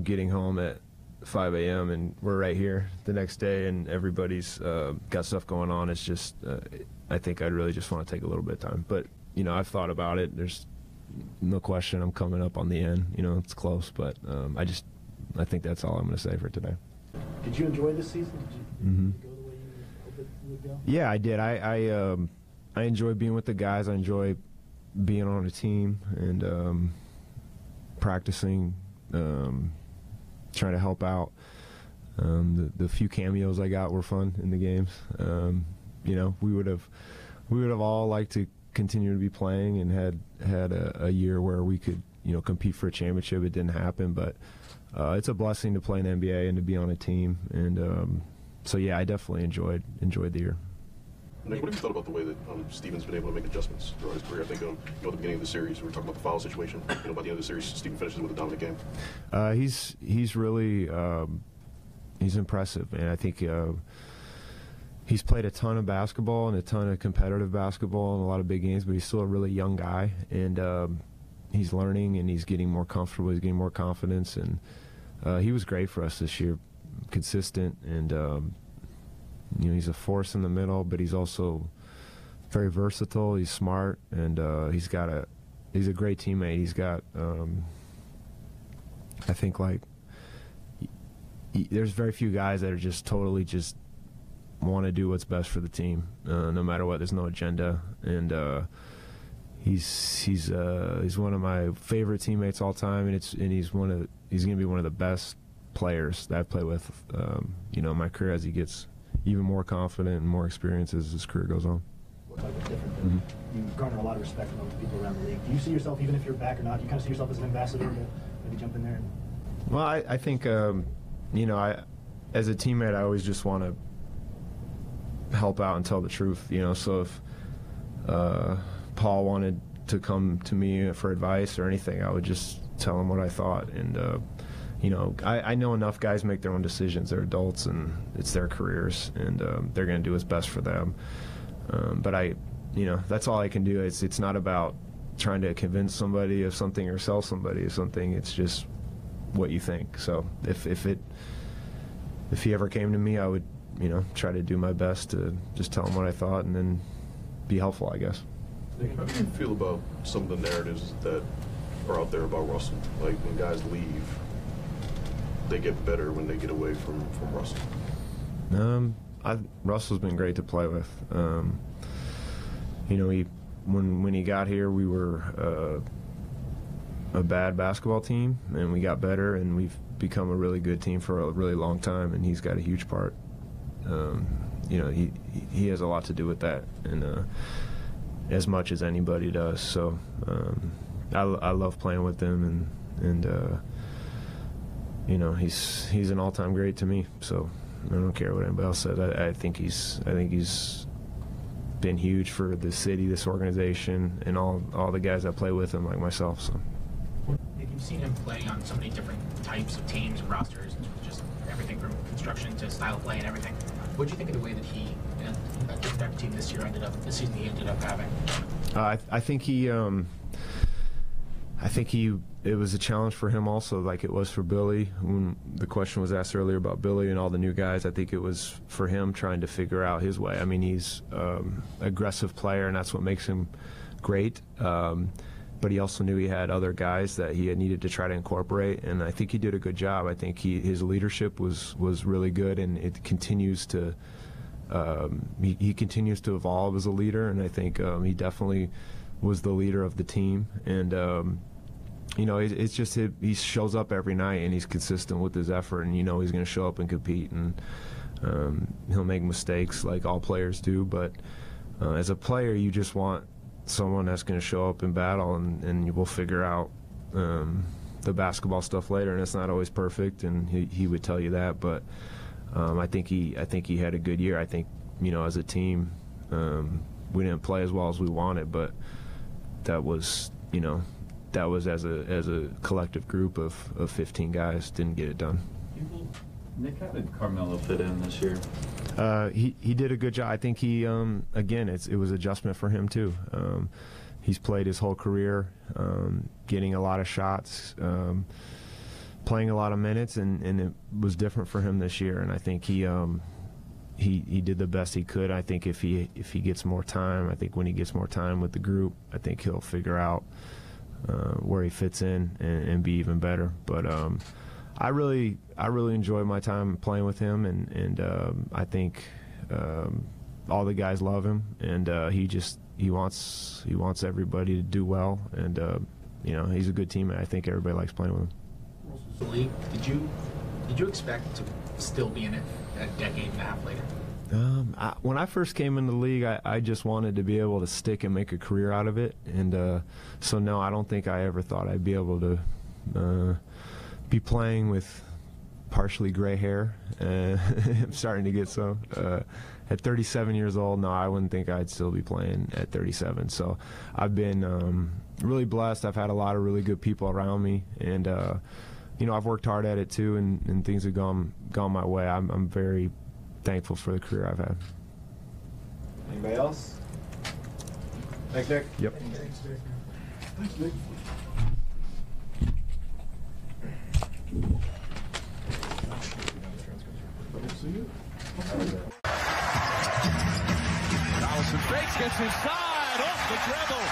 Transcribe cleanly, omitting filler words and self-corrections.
getting home at 5 a.m. and we're right here the next day and everybody's got stuff going on. It's just, I think I'd really just want to take a little bit of time. But, I've thought about it. There's no question I'm coming up on the end. It's close, but I think that's all I'm going to say for today. Did you enjoy this season? Did you go the way you hoped it would go? Yeah, I did. I enjoy being with the guys. I enjoy being on a team and practicing, trying to help out. The few cameos I got were fun in the games. We would have all liked to continue to be playing and had a year where we could compete for a championship. It didn't happen, but it's a blessing to play in the NBA and to be on a team. And so yeah, I definitely enjoyed the year. Nick, what have you thought about the way that Steven's been able to make adjustments throughout his career? I think at the beginning of the series, we were talking about the foul situation. By the end of the series, Steven finishes with a dominant game. He's really he's impressive, and I think he's played a ton of basketball and a ton of competitive basketball and a lot of big games, but he's still a really young guy, and he's learning and he's getting more comfortable. He's getting more confidence, and he was great for us this year, consistent and. He's a force in the middle, but he's also very versatile. He's smart, and he's a great teammate. He's got, I think, there's very few guys that are just totally just want to do what's best for the team, no matter what. There's no agenda, and he's one of my favorite teammates all time, and he's going to be one of the best players that I play with, in my career as he gets even more confident and more experience as his career goes on. Looks like it's different. You garner a lot of respect from other people around the league. Do you see yourself, even if you're back or not, do you kind of see yourself as an ambassador to maybe jump in there? Well, I think, as a teammate, I always just want to help out and tell the truth. So if Paul wanted to come to me for advice or anything, I would just tell him what I thought. And I know enough guys make their own decisions. They're adults, and it's their careers, and they're going to do what's best for them. But that's all I can do. It's not about trying to convince somebody of something or sell somebody of something. It's just what you think. So if he ever came to me, I would try to do my best to just tell him what I thought and then be helpful, I guess. Nick, how do you feel about some of the narratives that are out there about Russell? Like when guys leave, they get better when they get away from Russell? Russell's been great to play with. When he got here, we were a bad basketball team, and we got better, and we've become a really good team for a really long time, and he's got a huge part. He has a lot to do with that, and as much as anybody does. So I love playing with him, and he's an all-time great to me. So I don't care what anybody else says. I think he's been huge for the city, this organization, and all the guys that play with him, like myself. So you've seen him play on so many different types of teams and rosters, and just everything from construction to style of play and everything. What do you think of the way that he and that team this season he ended up having? I think it was a challenge for him also, like it was for Billy. When the question was asked earlier about Billy and all the new guys, I think it was for him trying to figure out his way. I mean, he's an aggressive player, and that's what makes him great. But he also knew he had other guys that he had needed to try to incorporate, and I think he did a good job. I think his leadership was really good, and it continues to he continues to evolve as a leader, and I think he definitely was the leader of the team. And it's just he shows up every night, and he's consistent with his effort, and he's going to show up and compete, and he'll make mistakes like all players do, but as a player, you just want someone that's going to show up in battle, and we'll figure out the basketball stuff later, and it's not always perfect, and he would tell you that, but I think he had a good year. I think as a team, we didn't play as well as we wanted, but that was as a collective group of 15 guys didn't get it done. Nick, how did Carmelo fit in this year? He did a good job. I think he again it was adjustment for him too. He's played his whole career, getting a lot of shots, playing a lot of minutes, and it was different for him this year. And I think he did the best he could. I think if he gets more time, I think when he gets more time with the group, I think he'll figure out where he fits in and be even better. But I really enjoyed my time playing with him, and I think all the guys love him, and he wants everybody to do well, and you know, he's a good teammate. I think everybody likes playing with him. League, did you expect to still be in it a decade and a half later? When I first came into the league, I just wanted to be able to stick and make a career out of it, and so no, I don't think I ever thought I'd be able to be playing with partially gray hair. I'm starting to get some. At 37 years old, no, I wouldn't think I'd still be playing at 37. So I've been really blessed. I've had a lot of really good people around me, and you know, I've worked hard at it too, and things have gone my way. I'm very thankful for the career I've had. Anybody else? Thanks, Nick. Yep. Thanks, Nick. Collison fakes, gets inside, off the dribble.